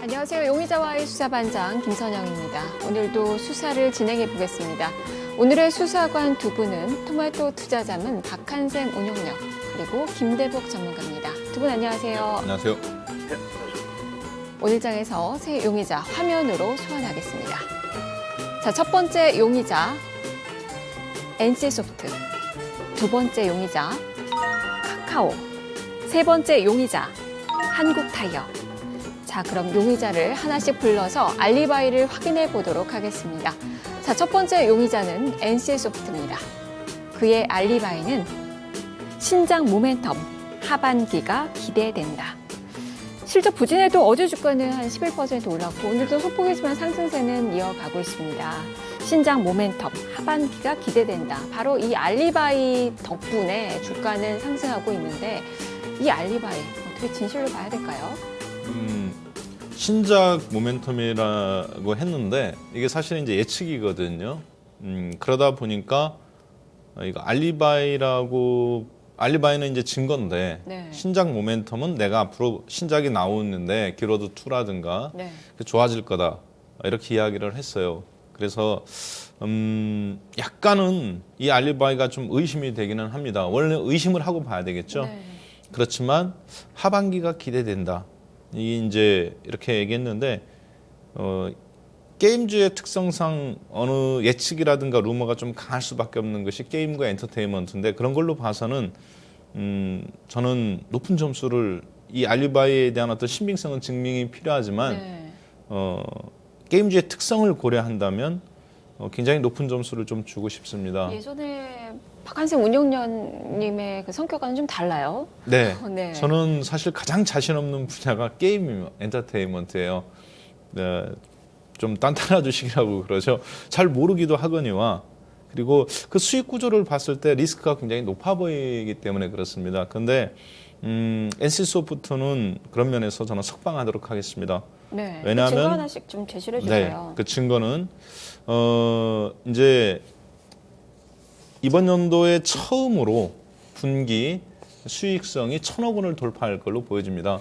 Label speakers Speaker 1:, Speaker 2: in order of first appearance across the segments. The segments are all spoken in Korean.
Speaker 1: 안녕하세요. 용의자와의 수사반장 김선영입니다. 오늘도 수사를 진행해 보겠습니다. 오늘의 수사관 두 분은 토마토 투자자문 박한생 운용력 그리고 김대복 전문가입니다. 두 분 안녕하세요.
Speaker 2: 안녕하세요.
Speaker 1: 오늘 장에서 새 용의자 화면으로 소환하겠습니다. 자, 첫 번째 용의자 NC소프트, 두 번째 용의자 카카오, 세 번째 용의자 한국타이어. 자, 그럼 용의자를 하나씩 불러서 알리바이를 확인해 보도록 하겠습니다. 자, 첫 번째 용의자는 NC소프트입니다. 그의 알리바이는 신장 모멘텀, 하반기가 기대된다. 실적 부진해도 어제 주가는 한 11% 올랐고 오늘도 소폭이지만 상승세는 이어가고 있습니다. 신장 모멘텀, 하반기가 기대된다. 바로 이 알리바이 덕분에 주가는 상승하고 있는데 이 알리바이 어떻게 진실로 봐야 될까요?
Speaker 2: 신작 모멘텀이라고 했는데 이게 사실은 이제 예측이거든요. 그러다 보니까 이거 알리바이는 이제 증거인데
Speaker 1: 네.
Speaker 2: 신작 모멘텀은 내가 앞으로 신작이 나오는데 기로드 2라든가
Speaker 1: 네.
Speaker 2: 좋아질 거다 이렇게 이야기를 했어요. 그래서 약간은 이 알리바이가 좀 의심이 되기는 합니다. 원래 의심을 하고 봐야 되겠죠.
Speaker 1: 네.
Speaker 2: 그렇지만 하반기가 기대된다. 이게 이제 이렇게 얘기했는데 게임주의 특성상 어느 예측이라든가 루머가 좀 강할 수밖에 없는 것이 게임과 엔터테인먼트인데 그런 걸로 봐서는 저는 높은 점수를 이 알리바이에 대한 어떤 신빙성은 증명이 필요하지만
Speaker 1: 네.
Speaker 2: 게임주의 특성을 고려한다면 굉장히 높은 점수를 좀 주고 싶습니다.
Speaker 1: 예전에 박한생 운용련님의 그 성격과는 좀 달라요.
Speaker 2: 네,
Speaker 1: 네.
Speaker 2: 저는 사실 가장 자신 없는 분야가 게임 엔터테인먼트예요. 네, 좀 단단한 주식이라고 그러죠. 잘 모르기도 하거니와 그리고 그 수익 구조를 봤을 때 리스크가 굉장히 높아 보이기 때문에 그렇습니다. 그런데 NC소프트는 그런 면에서 저는 석방하도록 하겠습니다.
Speaker 1: 네.
Speaker 2: 왜냐하면
Speaker 1: 증거 하나씩 좀 제시해 주세요.
Speaker 2: 네, 그 증거는 이제 이번 연도에 처음으로 분기 수익성이 1,000억 원을 돌파할 걸로 보여집니다.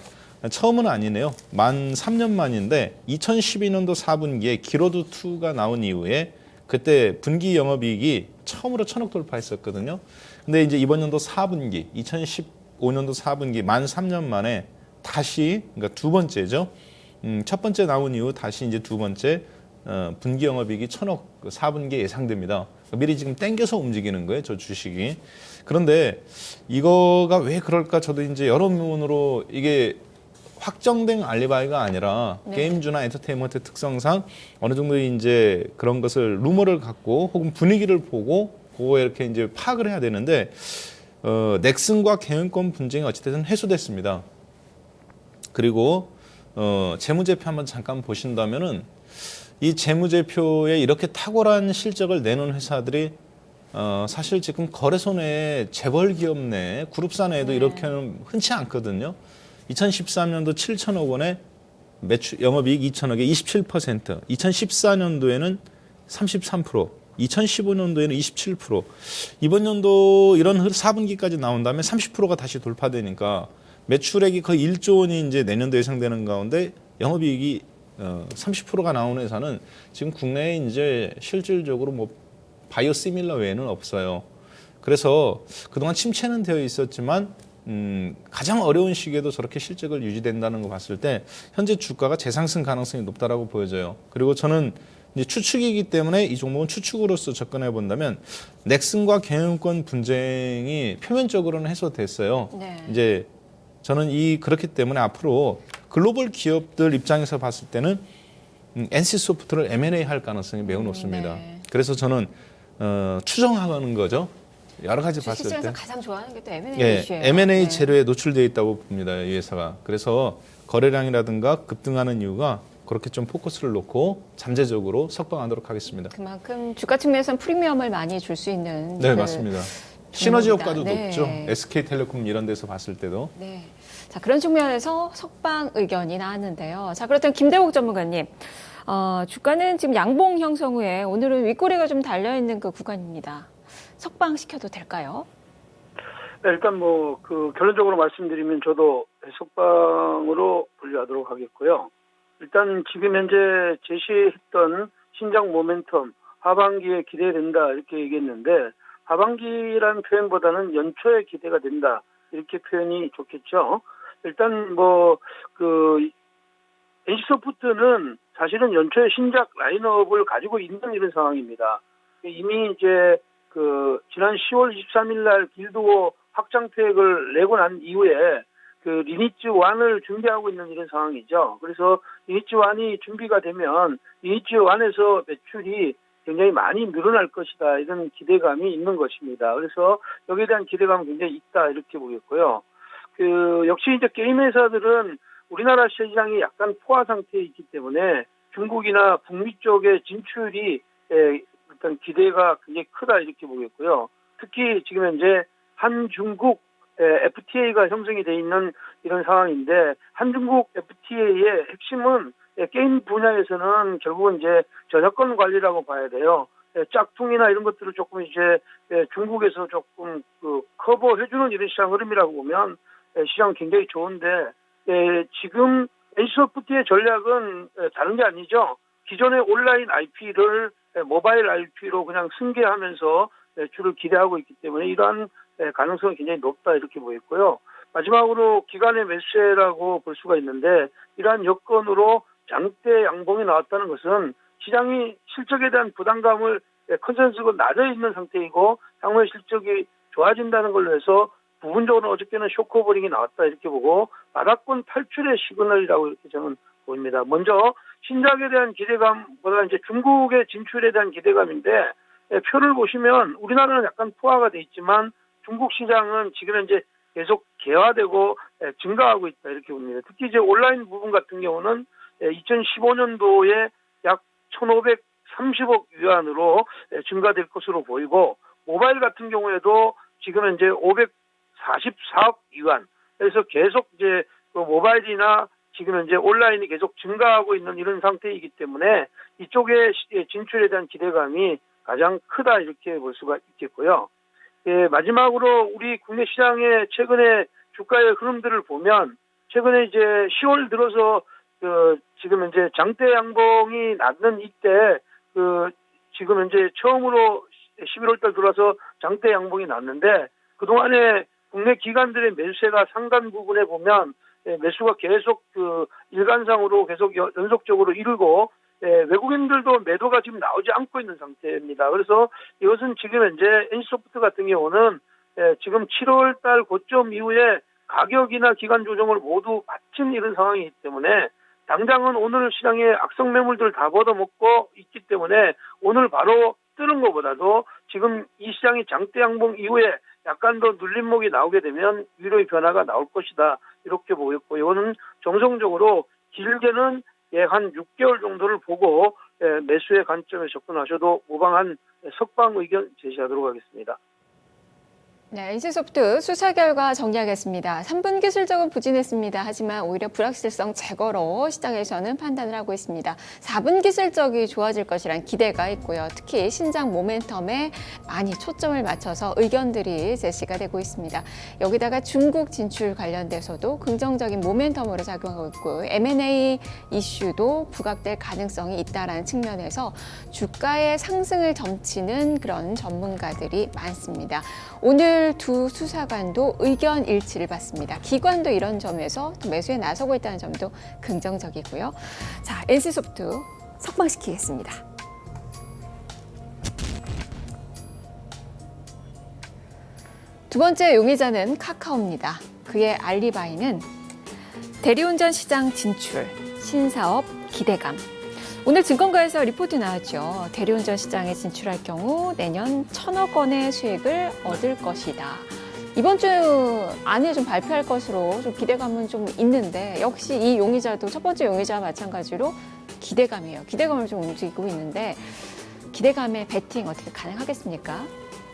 Speaker 2: 처음은 아니네요. 만 3년 만인데 2012년도 4분기에 기로드 2가 나온 이후에 그때 분기 영업이익이 처음으로 1,000억 돌파했었거든요. 근데 이제 이번 연도 4분기, 2015년도 4분기 만 3년 만에 다시 그러니까 두 번째죠. 첫 번째 나온 이후 다시 이제 두 번째 분기 영업이익이 1,000억 4분기에 예상됩니다. 미리 지금 땡겨서 움직이는 거예요, 저 주식이. 그런데 이거가 왜 그럴까 저도 이제 여러 면으로 이게 확정된 알리바이가 아니라
Speaker 1: 네.
Speaker 2: 게임주나 엔터테인먼트 특성상 어느 정도 이제 그런 것을 루머를 갖고 혹은 분위기를 보고 그거에 이렇게 이제 파악을 해야 되는데 넥슨과 경영권 분쟁이 어찌됐든 해소됐습니다. 그리고 재무제표 한번 잠깐 보신다면은 이 재무제표에 이렇게 탁월한 실적을 내놓은 회사들이 사실 지금 거래소 내에 재벌 기업 내 그룹사 내에도
Speaker 1: 네.
Speaker 2: 이렇게는 흔치 않거든요. 2013년도 7천억 원에 매출 영업이익 2천억에 27%, 2014년도에는 33%, 2015년도에는 27%. 이번 연도 이런 4분기까지 나온 다음에 30%가 다시 돌파되니까 매출액이 거의 1조 원이 이제 내년도 예상되는 가운데 영업이익이 30%가 나오는 회사는 지금 국내에 이제 실질적으로 뭐 바이오시밀러 외에는 없어요. 그래서 그동안 침체는 되어 있었지만 가장 어려운 시기에도 저렇게 실적을 유지된다는 거 봤을 때 현재 주가가 재상승 가능성이 높다라고 보여져요. 그리고 저는 이제 추측이기 때문에 이 종목은 추측으로서 접근해 본다면 넥슨과 경영권 분쟁이 표면적으로는 해소됐어요.
Speaker 1: 네.
Speaker 2: 이제 저는 그렇기 때문에 앞으로 글로벌 기업들 입장에서 봤을 때는 NC소프트를 M&A 할 가능성이 매우 높습니다.
Speaker 1: 네.
Speaker 2: 그래서 저는 추정하는 거죠. 여러 가지 봤을 때.
Speaker 1: 주식시장에서 가장 좋아하는 게 또 M&A
Speaker 2: 예,
Speaker 1: 이슈예요.
Speaker 2: M&A
Speaker 1: 네.
Speaker 2: 재료에 노출되어 있다고 봅니다. 이 회사가. 그래서 거래량이라든가 급등하는 이유가 그렇게 좀 포커스를 놓고 잠재적으로 석방하도록 하겠습니다.
Speaker 1: 그만큼 주가 측면에서는 프리미엄을 많이 줄 수 있는
Speaker 2: 네,
Speaker 1: 그
Speaker 2: 맞습니다. 시너지
Speaker 1: 종목이다.
Speaker 2: 효과도
Speaker 1: 네.
Speaker 2: 높죠. SK텔레콤 이런 데서 봤을 때도.
Speaker 1: 네. 자, 그런 측면에서 석방 의견이 나왔는데요. 자, 그렇다면 김대복 전문가님, 주가는 지금 양봉 형성 후에 오늘은 윗꼬리가 좀 달려있는 그 구간입니다. 석방시켜도 될까요?
Speaker 3: 네, 일단 결론적으로 말씀드리면 저도 석방으로 분류하도록 하겠고요. 일단 지금 현재 제시했던 신장 모멘텀 하반기에 기대된다 이렇게 얘기했는데 하반기라는 표현보다는 연초에 기대가 된다 이렇게 표현이 좋겠죠. 일단 NC소프트는 사실은 연초에 신작 라인업을 가지고 있는 이런 상황입니다. 이미 이제 지난 10월 23일 날 길드워 확장팩을 내고 난 이후에 리니지 1을 준비하고 있는 이런 상황이죠. 그래서 리니지 1이 준비가 되면 리니지 1에서 매출이 굉장히 많이 늘어날 것이다. 이런 기대감이 있는 것입니다. 그래서 여기에 대한 기대감은 굉장히 있다. 이렇게 보겠고요. 역시 이제 게임 회사들은 우리나라 시장이 약간 포화 상태에 있기 때문에 중국이나 북미 쪽의 진출이 일단 기대가 굉장히 크다. 이렇게 보겠고요. 특히 지금 현재 한중국 FTA가 형성이 돼 있는 이런 상황인데 한중국 FTA의 핵심은 게임 분야에서는 결국은 이제 저작권 관리라고 봐야 돼요. 짝퉁이나 이런 것들을 조금 이제 중국에서 조금 커버해주는 이런 시장 흐름이라고 보면 시장 굉장히 좋은데 지금 NC소프트의 전략은 다른 게 아니죠. 기존의 온라인 IP를 모바일 IP로 그냥 승계하면서 매출을 기대하고 있기 때문에 이러한 가능성이 굉장히 높다 이렇게 보였고요. 마지막으로 기간의 매수세라고 볼 수가 있는데 이러한 여건으로 장대 양봉이 나왔다는 것은 시장이 실적에 대한 부담감을 컨센서스가 낮아 있는 상태이고 향후에 실적이 좋아진다는 걸로 해서 부분적으로 어저께는 쇼커버링이 나왔다 이렇게 보고 바닥권 탈출의 시그널이라고 이렇게 저는 보입니다. 먼저 신작에 대한 기대감보다 이제 중국의 진출에 대한 기대감인데 표를 보시면 우리나라는 약간 포화가 돼 있지만 중국 시장은 지금 현재 계속 개화되고 증가하고 있다 이렇게 봅니다. 특히 이제 온라인 부분 같은 경우는 2015년도에 약 1,530억 위안으로 증가될 것으로 보이고 모바일 같은 경우에도 지금 현재 544억 위안. 그래서 계속 이제 모바일이나 지금 현재 온라인이 계속 증가하고 있는 이런 상태이기 때문에 이쪽에 진출에 대한 기대감이 가장 크다 이렇게 볼 수가 있겠고요. 마지막으로 우리 국내 시장의 최근의 주가의 흐름들을 보면 최근에 이제 10월 들어서 지금 현재 장대 양봉이 낮는 이때 지금 현재 처음으로 11월 달 들어와서 장대 양봉이 났는데 그동안에 국내 기관들의 매수세가 상단 부분에 보면 매수가 계속 일간상으로 계속 연속적으로 이루고 외국인들도 매도가 지금 나오지 않고 있는 상태입니다. 그래서 이것은 지금 현재 NC소프트 같은 경우는 지금 7월 달 고점 이후에 가격이나 기간 조정을 모두 마친 이런 상황이기 때문에 당장은 오늘 시장에 악성 매물들 다 걷어먹고 있기 때문에 오늘 바로 뜨는 것보다도 지금 이 시장이 장대 양봉 이후에 약간 더 눌림목이 나오게 되면 위로의 변화가 나올 것이다. 이렇게 보였고 이거는 정성적으로 길게는 한 6개월 정도를 보고 매수의 관점에 접근하셔도 무방한 석방 의견 제시하도록 하겠습니다.
Speaker 1: 네, NC소프트 수사 결과 정리하겠습니다. 3분기 실적은 부진했습니다. 하지만 오히려 불확실성 제거로 시장에서는 판단을 하고 있습니다. 4분기 실적이 좋아질 것이란 기대가 있고요. 특히 신작 모멘텀에 많이 초점을 맞춰서 의견들이 제시가 되고 있습니다. 여기다가 중국 진출 관련돼서도 긍정적인 모멘텀으로 작용하고 있고 M&A 이슈도 부각될 가능성이 있다는 측면에서 주가의 상승을 점치는 그런 전문가들이 많습니다. 오늘 두 수사관도 의견 일치를 봤습니다. 기관도 이런 점에서 또 매수에 나서고 있다는 점도 긍정적이고요. 자, NC소프트 석방시키겠습니다. 두 번째 용의자는 카카오입니다. 그의 알리바이는 대리운전 시장 진출, 신사업 기대감. 오늘 증권가에서 리포트 나왔죠. 대리운전 시장에 진출할 경우 내년 1,000억 원의 수익을 얻을 것이다. 이번 주 안에 좀 발표할 것으로 좀 기대감은 좀 있는데 역시 이 용의자도 첫 번째 용의자와 마찬가지로 기대감이에요. 기대감을 좀 움직이고 있는데 기대감에 베팅 어떻게 가능하겠습니까?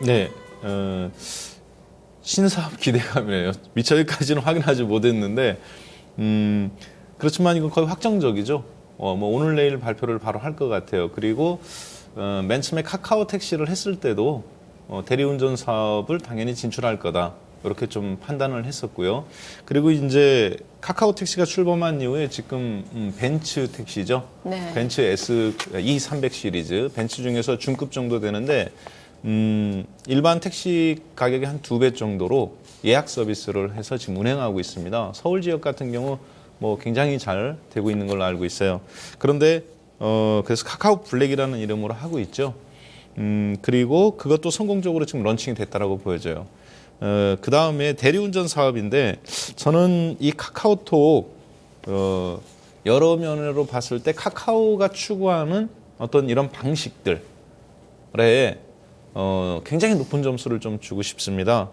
Speaker 2: 네, 신사업 기대감이에요. 미처 여기까지는 확인하지 못했는데 그렇지만 이건 거의 확정적이죠. 오늘 내일 발표를 바로 할 것 같아요. 그리고 맨 처음에 카카오 택시를 했을 때도 대리운전 사업을 당연히 진출할 거다. 이렇게 좀 판단을 했었고요. 그리고 이제 카카오 택시가 출범한 이후에 지금 벤츠 택시죠.
Speaker 1: 네.
Speaker 2: 벤츠 S2 300 시리즈 벤츠 중에서 중급 정도 되는데 일반 택시 가격의 한 2배 정도로 예약 서비스를 해서 지금 운행하고 있습니다. 서울 지역 같은 경우 뭐 굉장히 잘 되고 있는 걸로 알고 있어요. 그런데 그래서 카카오 블랙이라는 이름으로 하고 있죠. 그리고 그것도 성공적으로 지금 런칭이 됐다라고 보여져요. 그 다음에 대리운전 사업인데 저는 이 카카오톡 여러 면으로 봤을 때 카카오가 추구하는 어떤 이런 방식들에 굉장히 높은 점수를 좀 주고 싶습니다.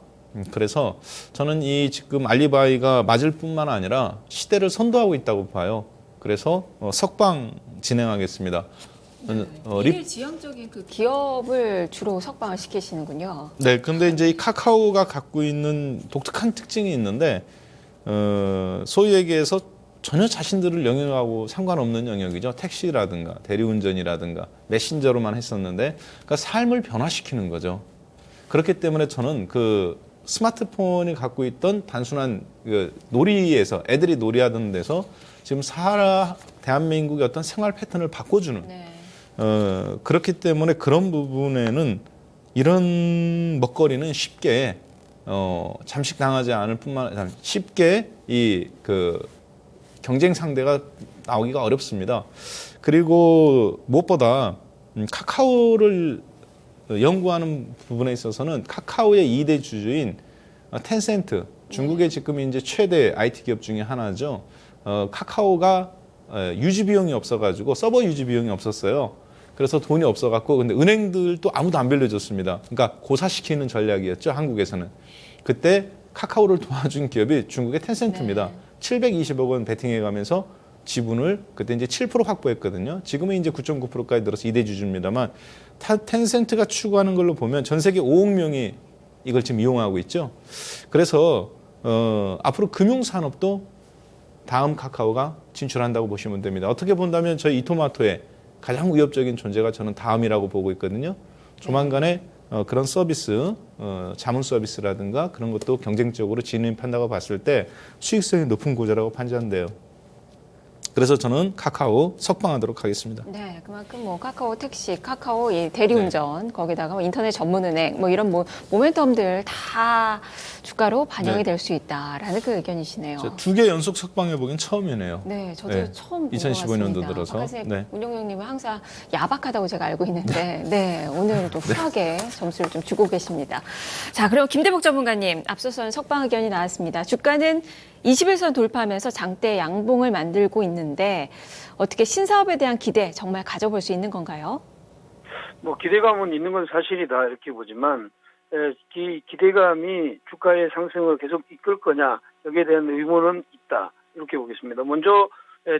Speaker 2: 그래서 저는 이 지금 알리바이가 맞을 뿐만 아니라 시대를 선도하고 있다고 봐요. 그래서 석방 진행하겠습니다.
Speaker 1: 일지향적인 그 기업을 주로 석방을 시키시는군요.
Speaker 2: 네, 근데 이제 이 카카오가 갖고 있는 독특한 특징이 있는데, 소위 얘기해서 전혀 자신들을 영역하고 상관없는 영역이죠. 택시라든가 대리운전이라든가 메신저로만 했었는데, 그러니까 삶을 변화시키는 거죠. 그렇기 때문에 저는 그 스마트폰이 갖고 있던 단순한 그 놀이에서 애들이 놀이하던 데서 지금 대한민국의 어떤 생활 패턴을 바꿔주는.
Speaker 1: 네.
Speaker 2: 그렇기 때문에 그런 부분에는 이런 먹거리는 쉽게 잠식당하지 않을 뿐만 아니라 쉽게 이 그 경쟁 상대가 나오기가 어렵습니다. 그리고 무엇보다 카카오를 연구하는 부분에 있어서는 카카오의 2대 주주인 텐센트, 중국의 지금 이제 최대 IT 기업 중에 하나죠. 카카오가 유지 비용이 없어가지고 서버 유지 비용이 없었어요. 그래서 돈이 없어갖고 근데 은행들도 아무도 안 빌려줬습니다. 그러니까 고사시키는 전략이었죠. 한국에서는. 그때 카카오를 도와준 기업이 중국의 텐센트입니다.
Speaker 1: 네.
Speaker 2: 720억 원 베팅해가면서 지분을 그때 이제 7% 확보했거든요. 지금은 이제 9.9%까지 늘어서 2대 주주입니다만 텐센트가 추구하는 걸로 보면 전 세계 5억 명이 이걸 지금 이용하고 있죠. 그래서 앞으로 금융산업도 다음 카카오가 진출한다고 보시면 됩니다. 어떻게 본다면 저희 이토마토의 가장 위협적인 존재가 저는 다음이라고 보고 있거든요. 조만간에 그런 서비스, 자문 서비스라든가 그런 것도 경쟁적으로 진입한다고 봤을 때 수익성이 높은 구조라고 판단돼요. 그래서 저는 카카오 석방하도록 하겠습니다.
Speaker 1: 네, 그만큼 뭐 카카오 택시, 카카오 이 대리운전, 거기다가 뭐 인터넷 전문은행, 뭐 이런 모멘텀들 다 주가로 반영이 될 수 있다라는 그 의견이시네요.
Speaker 2: 2개 연속 석방해 보긴 처음이네요.
Speaker 1: 네, 저도 처음 본
Speaker 2: 2015년도 들어서.
Speaker 1: 운영형님은 항상 야박하다고 제가 알고 있는데, 네, 오늘도 훌하게 점수를 좀 주고 계십니다. 자, 그럼 김대복 전문가님, 앞서서는 석방 의견이 나왔습니다. 주가는 20일선 돌파하면서 장대 양봉을 만들고 있는데 어떻게 신사업에 대한 기대 정말 가져볼 수 있는 건가요?
Speaker 3: 뭐 기대감은 있는 건 사실이다 이렇게 보지만 기대감이 주가의 상승을 계속 이끌 거냐 여기에 대한 의문은 있다 이렇게 보겠습니다. 먼저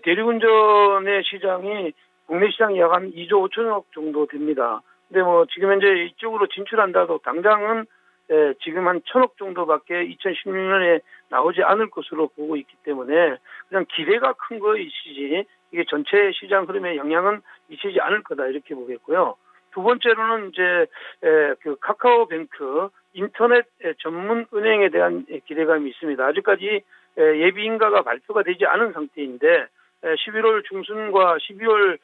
Speaker 3: 대리운전의 시장이 국내 시장이 약 한 2조 5천억 정도 됩니다. 근데 뭐 지금 현재 이쪽으로 진출한다도 당장은 지금 한 1,000억 정도밖에 2016년에 나오지 않을 것으로 보고 있기 때문에 그냥 기대가 큰 것이지 이게 전체 시장 흐름에 영향은 미치지 않을 거다 이렇게 보겠고요. 두 번째로는 이제 그 카카오뱅크 인터넷 전문 은행에 대한 기대감이 있습니다. 아직까지 예비 인가가 발표가 되지 않은 상태인데 11월 중순과 12월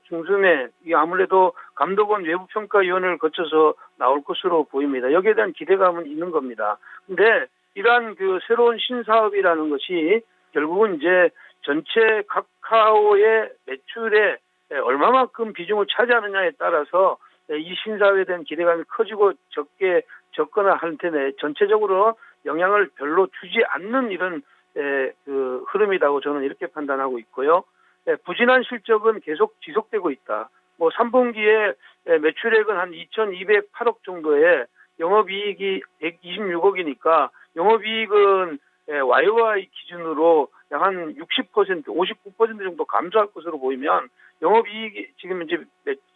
Speaker 3: 중순에 아무래도 감독원 외부평가위원회를 거쳐서 나올 것으로 보입니다. 여기에 대한 기대감은 있는 겁니다. 근데 이러한 그 새로운 신사업이라는 것이 결국은 이제 전체 카카오의 매출에 얼마만큼 비중을 차지하느냐에 따라서 이 신사업에 대한 기대감이 커지고 적거나 할 텐데 전체적으로 영향을 별로 주지 않는 이런 그 흐름이라고 저는 이렇게 판단하고 있고요. 부진한 실적은 계속 지속되고 있다. 뭐 3분기에 매출액은 한 2,208억 정도에 영업이익이 126억이니까 영업이익은 YOY 기준으로 약 한 60%, 59% 정도 감소할 것으로 보이면 영업이익이 지금 이제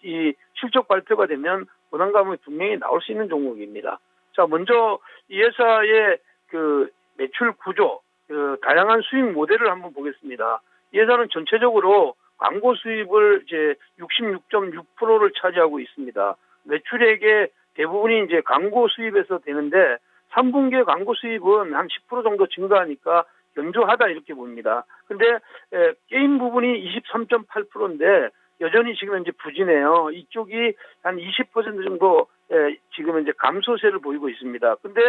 Speaker 3: 이 실적 발표가 되면 부담감이 분명히 나올 수 있는 종목입니다. 자, 먼저 이 회사의 그 매출 구조, 그 다양한 수익 모델을 한번 보겠습니다. 이 회사는 전체적으로 광고 수입을 이제 66.6%를 차지하고 있습니다. 매출액의 대부분이 이제 광고 수입에서 되는데 3분기의 광고 수입은 한 10% 정도 증가하니까 견조하다 이렇게 봅니다. 근데 게임 부분이 23.8%인데 여전히 지금 이제 부진해요. 이쪽이 한 20% 정도 지금 이제 감소세를 보이고 있습니다. 근데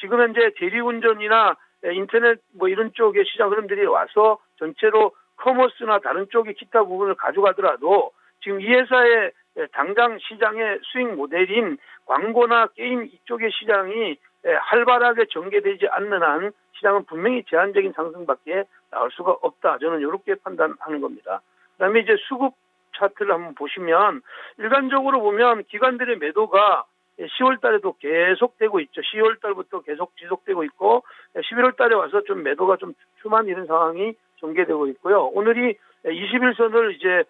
Speaker 3: 지금 현재 대리운전이나 인터넷 뭐 이런 쪽의 시장 흐름들이 와서 전체로 커머스나 다른 쪽의 기타 부분을 가져가더라도 지금 이 회사의 당장 시장의 수익 모델인 광고나 게임 이쪽의 시장이 활발하게 전개되지 않는 한 시장은 분명히 제한적인 상승밖에 나올 수가 없다. 저는 이렇게 판단하는 겁니다. 그다음에 이제 수급 차트를 한번 보시면 일반적으로 보면 기관들의 매도가 10월 달에도 계속되고 있죠. 10월 달부터 계속 지속되고 있고 11월 달에 와서 좀 매도가 좀 주춤한 이런 상황이 전개되고 있고요. 오늘이 21선을 이제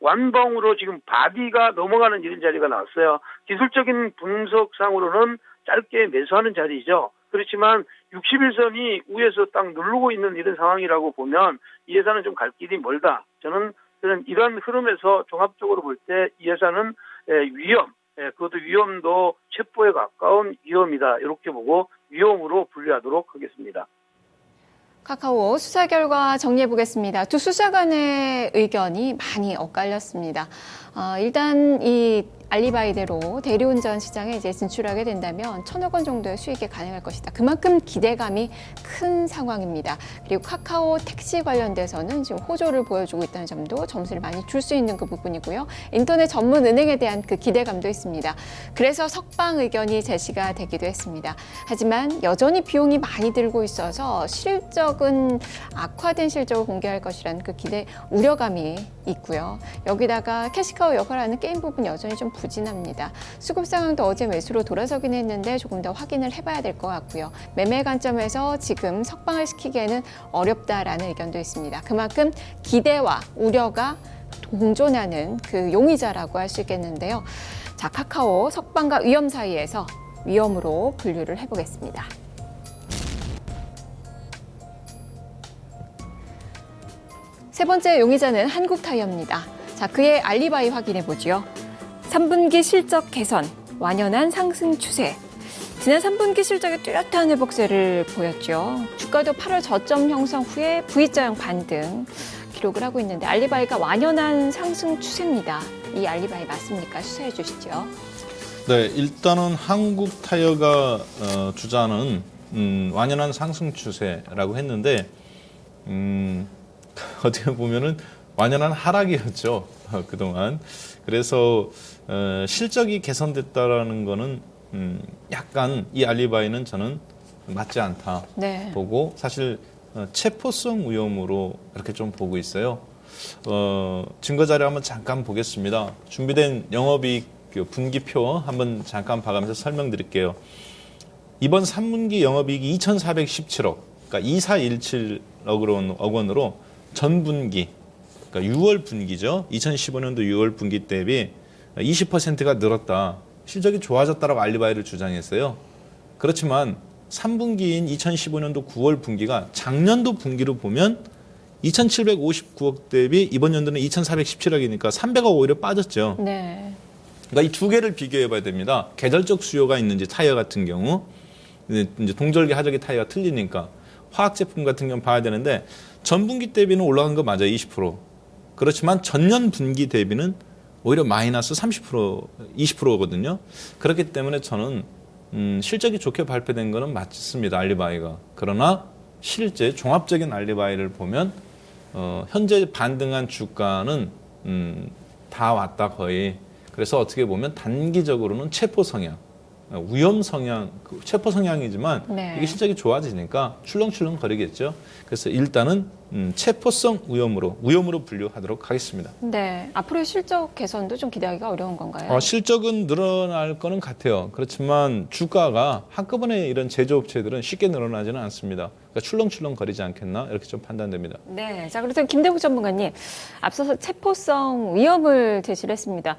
Speaker 3: 완봉으로 지금 바디가 넘어가는 이런 자리가 나왔어요. 기술적인 분석상으로는 짧게 매수하는 자리죠. 그렇지만 61선이 위에서 딱 누르고 있는 이런 상황이라고 보면 이 회사는 좀 갈 길이 멀다. 저는 이런 흐름에서 종합적으로 볼 때 이 회사는 위험, 그것도 위험도 첩보에 가까운 위험이다. 이렇게 보고 위험으로 분류하도록 하겠습니다.
Speaker 1: 카카오 수사 결과 정리해 보겠습니다. 두 수사 간의 의견이 많이 엇갈렸습니다. 일단 이 알리바이대로 대리운전 시장에 이제 진출하게 된다면 1,000억 원 정도의 수익이 가능할 것이다. 그만큼 기대감이 큰 상황입니다. 그리고 카카오 택시 관련돼서는 지금 호조를 보여주고 있다는 점도 점수를 많이 줄 수 있는 그 부분이고요. 인터넷 전문 은행에 대한 그 기대감도 있습니다. 그래서 석방 의견이 제시가 되기도 했습니다. 하지만 여전히 비용이 많이 들고 있어서 실적은 악화된 실적을 공개할 것이라는 그 기대 우려감이 있고요. 여기다가 캐시카우 역할을 하는 게임 부분 여전히 좀 부진합니다. 수급 상황도 어제 매수로 돌아서긴 했는데 조금 더 확인을 해봐야 될 것 같고요. 매매 관점에서 지금 석방을 시키기에는 어렵다라는 의견도 있습니다. 그만큼 기대와 우려가 공존하는 그 용의자라고 할 수 있겠는데요. 자, 카카오 석방과 위험 사이에서 위험으로 분류를 해보겠습니다. 세 번째 용의자는 한국타이어입니다. 자, 그의 알리바이 확인해 보죠. 3분기 실적 개선, 완연한 상승 추세. 지난 3분기 실적에 뚜렷한 회복세를 보였죠. 주가도 8월 저점 형성 후에 V자형 반등 기록을 하고 있는데 알리바이가 완연한 상승 추세입니다. 이 알리바이 맞습니까? 수사해 주시죠.
Speaker 2: 네, 일단은 한국타이어가 주자는 완연한 상승 추세라고 했는데 어떻게 보면은 완연한 하락이었죠. 그동안. 그래서 실적이 개선됐다라는 거는 약간 이 알리바이는 저는 맞지 않다
Speaker 1: 네.
Speaker 2: 보고 사실 체포성 위험으로 이렇게 좀 보고 있어요. 증거 자료 한번 잠깐 보겠습니다. 준비된 영업이익 분기표 한번 잠깐 봐가면서 설명드릴게요. 이번 3분기 영업이익이 2,417억, 그러니까 2,417억 원으로 전분기, 그러니까 6월 분기죠. 2015년도 6월 분기 대비 20%가 늘었다. 실적이 좋아졌다라고 알리바이를 주장했어요. 그렇지만 3분기인 2015년도 9월 분기가 작년도 분기로 보면 2,759억 대비 이번 연도는 2,417억이니까 300억 오히려 빠졌죠.
Speaker 1: 네.
Speaker 2: 그러니까 이 두 개를 비교해 봐야 됩니다. 계절적 수요가 있는지 타이어 같은 경우 이제 동절기 하절기 타이어가 틀리니까 화학 제품 같은 경우 봐야 되는데 전분기 대비는 올라간 거 맞아요. 20%. 그렇지만 전년 분기 대비는 오히려 마이너스 30%, 20%거든요. 그렇기 때문에 저는 실적이 좋게 발표된 거는 맞습니다. 알리바이가. 그러나 실제 종합적인 알리바이를 보면 현재 반등한 주가는 다 왔다 거의. 그래서 어떻게 보면 단기적으로는 체포 성향, 위험 성향, 체포 성향이지만
Speaker 1: 네.
Speaker 2: 이게 실적이 좋아지니까 출렁출렁 거리겠죠. 그래서 일단은 체포성 위험으로 분류하도록 하겠습니다.
Speaker 1: 네. 앞으로의 실적 개선도 좀 기대하기가 어려운 건가요?
Speaker 2: 실적은 늘어날 거는 같아요. 그렇지만 주가가 한꺼번에 이런 제조업체들은 쉽게 늘어나지는 않습니다. 그러니까 출렁출렁 거리지 않겠나 이렇게 좀 판단됩니다.
Speaker 1: 네. 자, 그래서 김대국 전문가님, 앞서서 체포성 위험을 제시를 했습니다.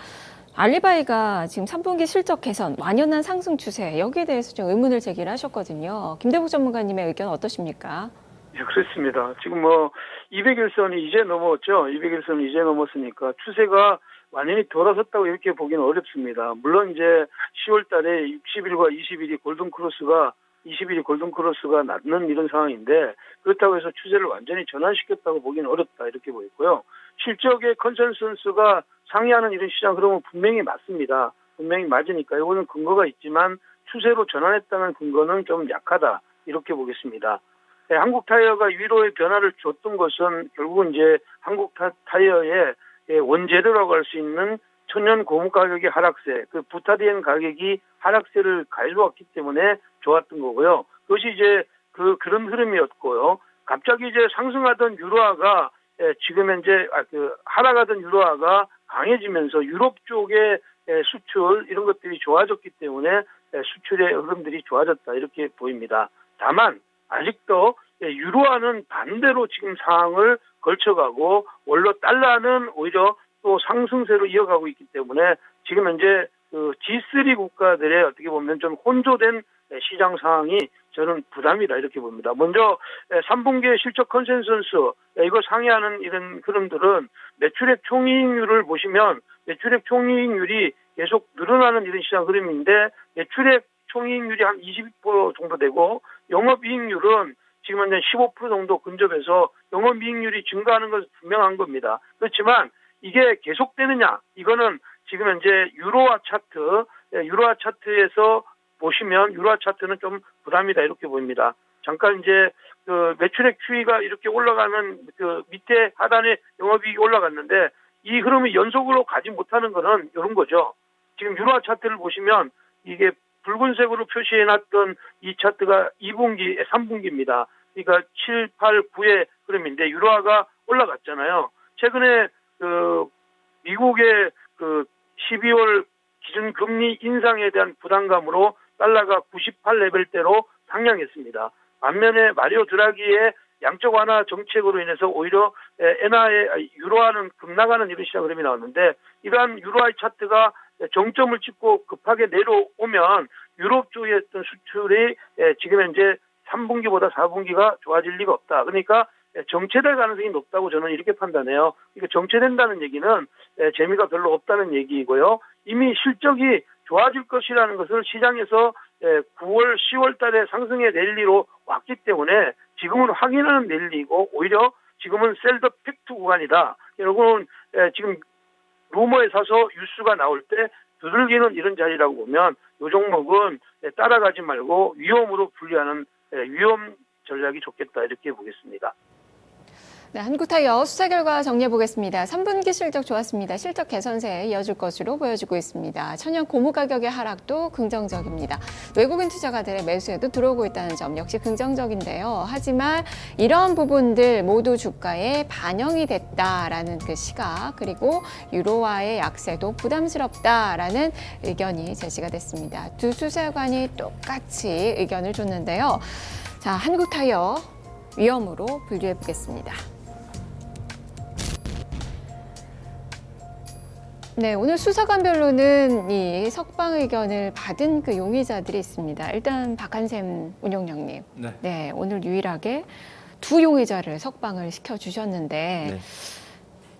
Speaker 1: 알리바이가 지금 3분기 실적 개선, 완연한 상승 추세, 여기에 대해서 좀 의문을 제기를 하셨거든요. 김대국 전문가님의 의견 어떠십니까?
Speaker 3: 네, 그렇습니다. 지금 200일선이 이제 넘었죠. 200일선이 이제 넘었으니까 추세가 완전히 돌아섰다고 이렇게 보기는 어렵습니다. 물론 이제 10월 달에 60일과 20일이 골든크로스가 20일이 골든크로스가 낮는 이런 상황인데 그렇다고 해서 추세를 완전히 전환시켰다고 보기는 어렵다 이렇게 보이고요. 실적의 컨센서스가 상회하는 이런 시장 흐름은 분명히 맞습니다. 분명히 맞으니까 이거는 근거가 있지만 추세로 전환했다는 근거는 좀 약하다 이렇게 보겠습니다. 네, 한국 타이어가 위로의 변화를 줬던 것은 결국은 이제 한국 타이어의 원재료라고 할 수 있는 천연 고무 가격의 하락세, 그 부타디엔 가격이 하락세를 가져왔기 때문에 좋았던 거고요. 그것이 이제 그런 흐름이었고요. 갑자기 이제 상승하던 유로화가 지금 현재 하락하던 유로화가 강해지면서 유럽 쪽의 수출 이런 것들이 좋아졌기 때문에 수출의 흐름들이 좋아졌다 이렇게 보입니다. 다만 아직도 유로화는 반대로 지금 상황을 걸쳐가고 원로 달러는 오히려 또 상승세로 이어가고 있기 때문에 지금 현재 그 G3 국가들의 어떻게 보면 좀 혼조된 시장 상황이 저는 부담이다 이렇게 봅니다. 먼저 3분기의 실적 컨센서스 이거 상회하는 이런 흐름들은 매출액 총이익률을 보시면 매출액 총이익률이 계속 늘어나는 이런 시장 흐름인데 매출액 총이익률이 한 20% 정도 되고 영업이익률은 지금 현재 15% 정도 근접해서 영업이익률이 증가하는 것은 분명한 겁니다. 그렇지만 이게 계속되느냐 이거는 지금 현재 유로화 차트에서 보시면 유로화 차트는 좀 부담이다 이렇게 보입니다. 잠깐 이제 그 매출액 추이가 이렇게 올라가는 그 밑에 하단에 영업이익이 올라갔는데 이 흐름이 연속으로 가지 못하는 거는 이런 거죠. 지금 유로화 차트를 보시면 이게 붉은색으로 표시해놨던 이 차트가 2분기, 3분기입니다. 그러니까 7, 8, 9의 흐름인데 유로화가 올라갔잖아요. 최근에 그 미국의 그 12월 기준 금리 인상에 대한 부담감으로 달러가 98 레벨대로 상향했습니다. 반면에 마리오 드라기의 양적 완화 정책으로 인해서 오히려 엔화의 유로화는 급락하는 이런 시장 흐름이 나왔는데 이러한 유로화의 차트가 정점을 찍고 급하게 내려오면 유럽 쪽의 어떤 수출이 지금 현재 3분기보다 4분기가 좋아질 리가 없다. 그러니까 정체될 가능성이 높다고 저는 이렇게 판단해요. 그러니까 정체된다는 얘기는 재미가 별로 없다는 얘기이고요. 이미 실적이 좋아질 것이라는 것을 시장에서 9월, 10월 달에 상승의 랠리로 왔기 때문에 지금은 확인하는 랠리이고 오히려 지금은 셀더 팩트 구간이다. 여러분 지금 루머에 사서 뉴스가 나올 때 두들기는 이런 자리라고 보면 이 종목은 따라가지 말고 위험으로 분리하는 위험 전략이 좋겠다 이렇게 보겠습니다.
Speaker 1: 네, 한국타이어 수사 결과 정리해 보겠습니다. 3분기 실적 좋았습니다. 실적 개선세에 이어질 것으로 보여지고 있습니다. 천연 고무 가격의 하락도 긍정적입니다. 외국인 투자가들의 매수에도 들어오고 있다는 점 역시 긍정적인데요. 하지만 이런 부분들 모두 주가에 반영이 됐다라는 그 시각 그리고 유로화의 약세도 부담스럽다라는 의견이 제시가 됐습니다. 두 수사관이 똑같이 의견을 줬는데요. 자, 한국타이어 위험으로 분류해 보겠습니다. 네, 오늘 수사관별로는 이 석방 의견을 받은 그 용의자들이 있습니다. 일단 박한샘 운용령님, 네, 오늘 유일하게 두 용의자를 석방을 시켜주셨는데
Speaker 2: 네.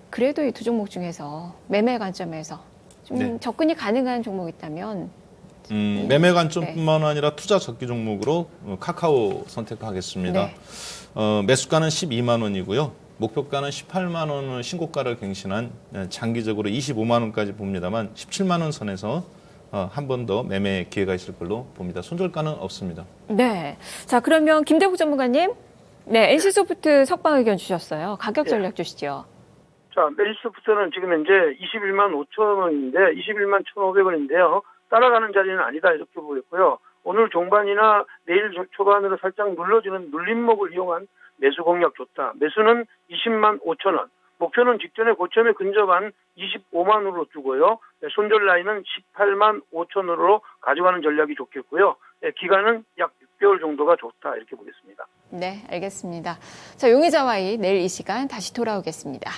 Speaker 1: 그래도 이 두 종목 중에서 매매 관점에서 좀 접근이 가능한 종목이 있다면
Speaker 2: 매매 관점뿐만 아니라 투자 적기 종목으로 카카오 선택하겠습니다.
Speaker 1: 네.
Speaker 2: 매수가는 12만 원이고요. 목표가는 18만 원을 신고가를 갱신한 장기적으로 25만 원까지 봅니다만 17만 원 선에서 한 번 더 매매 기회가 있을 걸로 봅니다. 손절가는 없습니다.
Speaker 1: 네. 자, 그러면 김대국 전문가님, 네, NC소프트 석방 의견 주셨어요. 가격 전략 주시죠.
Speaker 3: 자, NC소프트는 지금 현재 21만 5천 원인데 21만 1,500원인데요. 따라가는 자리는 아니다 이렇게 보였고요. 오늘 종반이나 내일 초반으로 살짝 눌러주는 눌림목을 이용한 매수 공략 좋다. 매수는 20만 5천 원. 목표는 직전에 고점에 근접한 25만 원으로 두고요. 손절 라인은 18만 5천 원으로 가져가는 전략이 좋겠고요. 기간은 약 6개월 정도가 좋다 이렇게 보겠습니다.
Speaker 1: 네, 알겠습니다. 자, 용의자와의 내일 이 시간 다시 돌아오겠습니다.